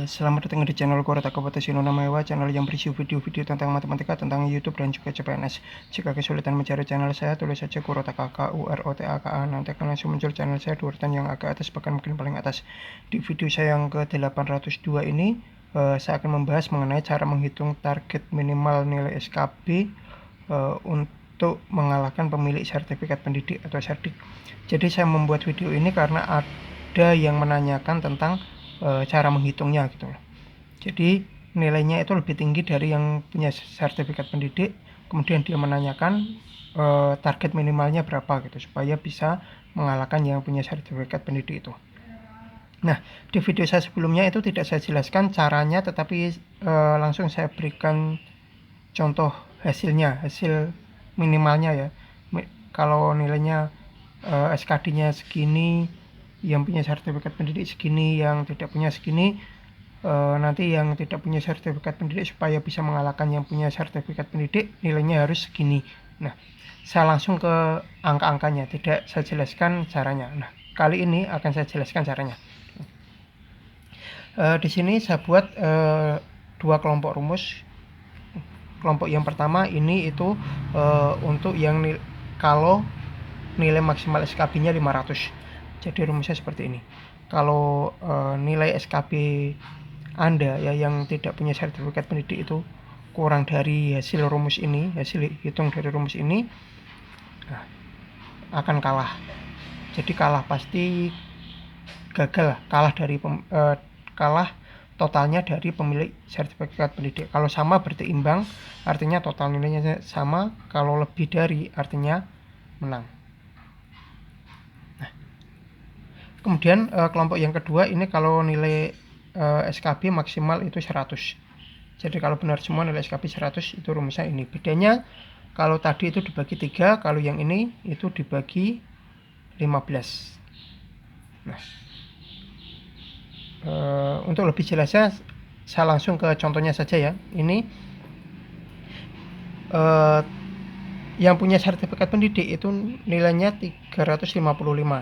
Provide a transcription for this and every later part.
Selamat datang di channel Kurata Kompetisi Nona Mewa, channel yang berisi video-video tentang matematika, tentang YouTube dan juga CPNS. Jika kesulitan mencari channel saya, tulis saja Kurota KKUROTAKA. Nanti akan langsung muncul channel saya di urutan yang agak atas, bahkan mungkin paling atas. Di video saya yang ke-802 ini, saya akan membahas mengenai cara menghitung target minimal nilai SKB untuk mengalahkan pemilik sertifikat pendidik atau serdik. Jadi saya membuat video ini karena ada yang menanyakan tentang cara menghitungnya gitu loh. Jadi nilainya itu lebih tinggi dari yang punya sertifikat pendidik, kemudian dia menanyakan target minimalnya berapa gitu supaya bisa mengalahkan yang punya sertifikat pendidik itu. Nah, di video saya sebelumnya itu tidak saya jelaskan caranya, tetapi langsung saya berikan contoh hasilnya, hasil minimalnya ya. Kalau nilainya SKD-nya segini, yang punya sertifikat pendidik segini, yang tidak punya segini, nanti yang tidak punya sertifikat pendidik supaya bisa mengalahkan yang punya sertifikat pendidik nilainya harus segini. Nah, saya langsung ke angka-angkanya, tidak saya jelaskan caranya. Nah, kali ini akan saya jelaskan caranya. Di sini saya buat dua kelompok rumus. Kelompok yang pertama ini itu untuk yang kalau nilai maksimal SKB-nya 500. Jadi rumusnya seperti ini. Kalau nilai SKB Anda ya yang tidak punya sertifikat pendidik itu kurang dari hasil rumus ini, hasil hitung dari rumus ini, nah, akan kalah. Jadi kalah pasti gagal, kalah totalnya dari pemilik sertifikat pendidik. Kalau sama berarti imbang, artinya total nilainya sama. Kalau lebih dari artinya menang. Kemudian kelompok yang kedua ini kalau nilai SKB maksimal itu 100. Jadi kalau benar semua nilai SKB 100 itu rumusnya ini. Bedanya kalau tadi itu dibagi 3, kalau yang ini itu dibagi 15. Nah, untuk lebih jelasnya saya langsung ke contohnya saja ya. Ini yang punya sertifikat pendidik itu nilainya 355,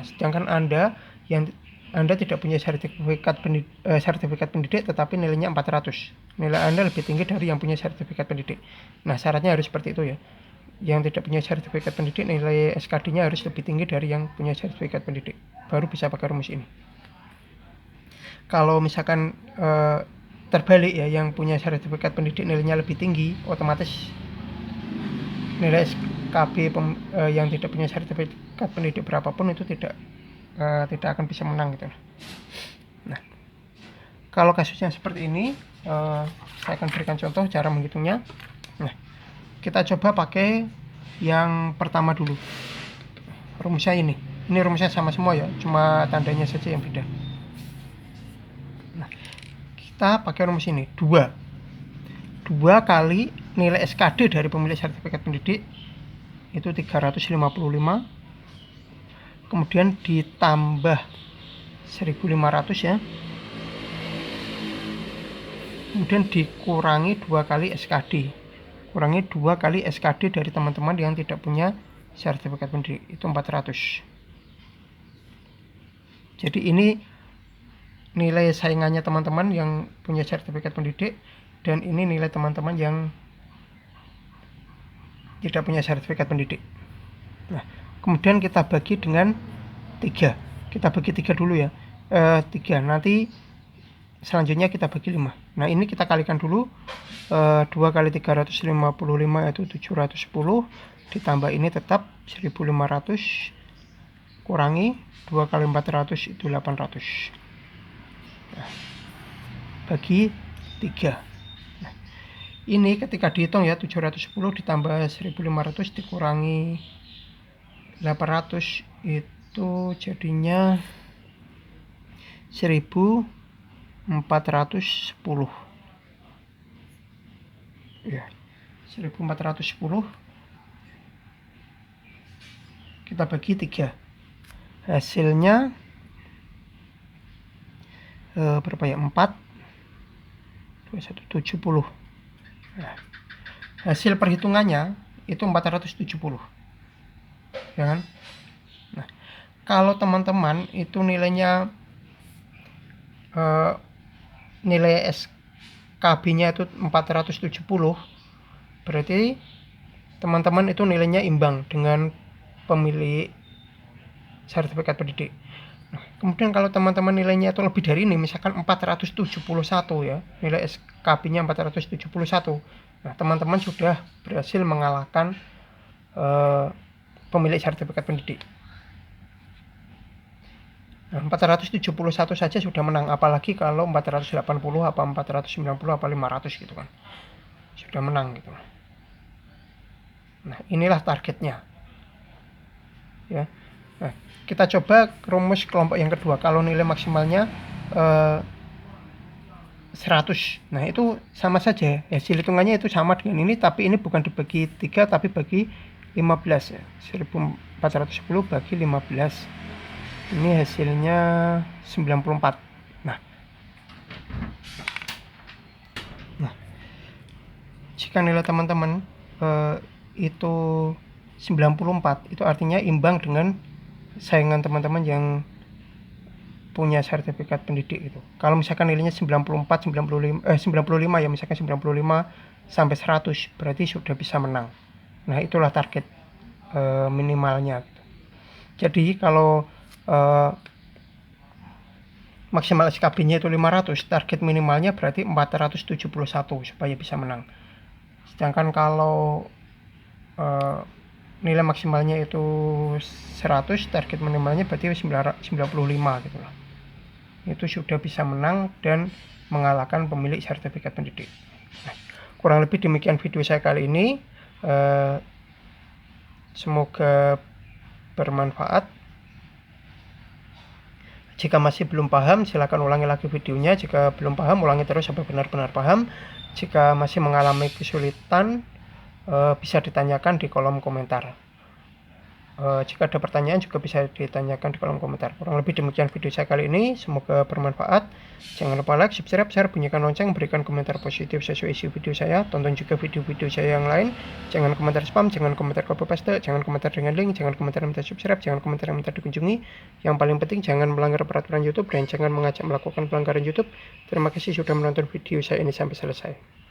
sedangkan Anda tidak punya sertifikat pendidik tetapi nilainya 400. Nilai Anda lebih tinggi dari yang punya sertifikat pendidik. Nah, syaratnya harus seperti itu ya. Yang tidak punya sertifikat pendidik nilai SKD-nya harus lebih tinggi dari yang punya sertifikat pendidik. Baru bisa pakai rumus ini. Kalau misalkan terbalik ya, yang punya sertifikat pendidik nilainya lebih tinggi, otomatis nilai SKB yang tidak punya sertifikat pendidik berapapun itu tidak akan bisa menang gitu. Nah, kalau kasusnya seperti ini, saya akan berikan contoh cara menghitungnya. Nah, kita coba pakai yang pertama dulu. Rumusnya ini rumusnya sama semua ya, cuma tandanya saja yang beda. Nah, kita pakai rumus ini, 2 kali nilai SKD dari pemilik sertifikat pendidik itu 355, kemudian ditambah 1500 ya, kemudian dikurangi 2 kali SKD, kurangi 2 kali SKD dari teman-teman yang tidak punya sertifikat pendidik, itu 400. Jadi ini nilai saingannya teman-teman yang punya sertifikat pendidik, dan ini nilai teman-teman yang tidak punya sertifikat pendidik. Nah, kemudian kita bagi dengan 3. Kita bagi 3 dulu ya. 3. Nanti selanjutnya kita bagi 5. Nah, ini kita kalikan dulu. 2 kali 355 itu 710. Ditambah ini tetap 1500. Kurangi 2 kali 400 itu 800. Nah, bagi 3. Ini ketika dihitung ya, 710 ditambah 1500 dikurangi 800 itu jadinya 1410 ya, 1410 kita bagi 3, hasilnya berapa ya, 4 2170. Nah, hasil perhitungannya itu 470 ya kan. Nah, kalau teman-teman itu nilainya nilai SKB-nya itu 470, berarti teman-teman itu nilainya imbang dengan pemilik sertifikat pendidik. Nah, kemudian kalau teman-teman nilainya itu lebih dari ini, misalkan 471 ya, nilai SKB-nya 471. Nah, teman-teman sudah berhasil mengalahkan pemilik sertifikat pendidik. Nah, 471 saja sudah menang, apalagi kalau 480 apa 490 apa 500 gitu kan. Sudah menang gitu. Nah, inilah targetnya. Ya. Nah, kita coba rumus kelompok yang kedua. Kalau nilai maksimalnya 100. Nah, itu sama saja. Hasil hitungannya itu sama dengan ini, tapi ini bukan dibagi 3 tapi bagi 15 ya. 1410 bagi 15. Ini hasilnya 94. Nah, jika nilai teman-teman itu 94, itu artinya imbang dengan saingan teman-teman yang punya sertifikat pendidik itu. Kalau misalkan nilainya 94, 95 ya, misalkan 95 sampai 100, berarti sudah bisa menang. Nah, itulah target minimalnya. Jadi kalau maksimal SKB-nya itu 500, target minimalnya berarti 471 supaya bisa menang. Sedangkan kalau nilai maksimalnya itu 100, target minimalnya berarti 95 gitu lah. Itu sudah bisa menang dan mengalahkan pemilik sertifikat pendidik. Nah, kurang lebih demikian video saya kali ini. Semoga bermanfaat. Jika masih belum paham, silakan ulangi lagi videonya. Jika belum paham, ulangi terus sampai benar-benar paham. Jika masih mengalami kesulitan, bisa ditanyakan di kolom komentar. Jika ada pertanyaan juga bisa ditanyakan di kolom komentar. Kurang lebih demikian video saya kali ini. Semoga bermanfaat. Jangan lupa like, subscribe, share, bunyikan lonceng, berikan komentar positif sesuai isi video saya. Tonton juga video-video saya yang lain. Jangan komentar spam, jangan komentar copy paste, jangan komentar dengan link, jangan komentar minta subscribe, jangan komentar minta dikunjungi. Yang paling penting jangan melanggar peraturan YouTube dan jangan mengajak melakukan pelanggaran YouTube. Terima kasih sudah menonton video saya ini sampai selesai.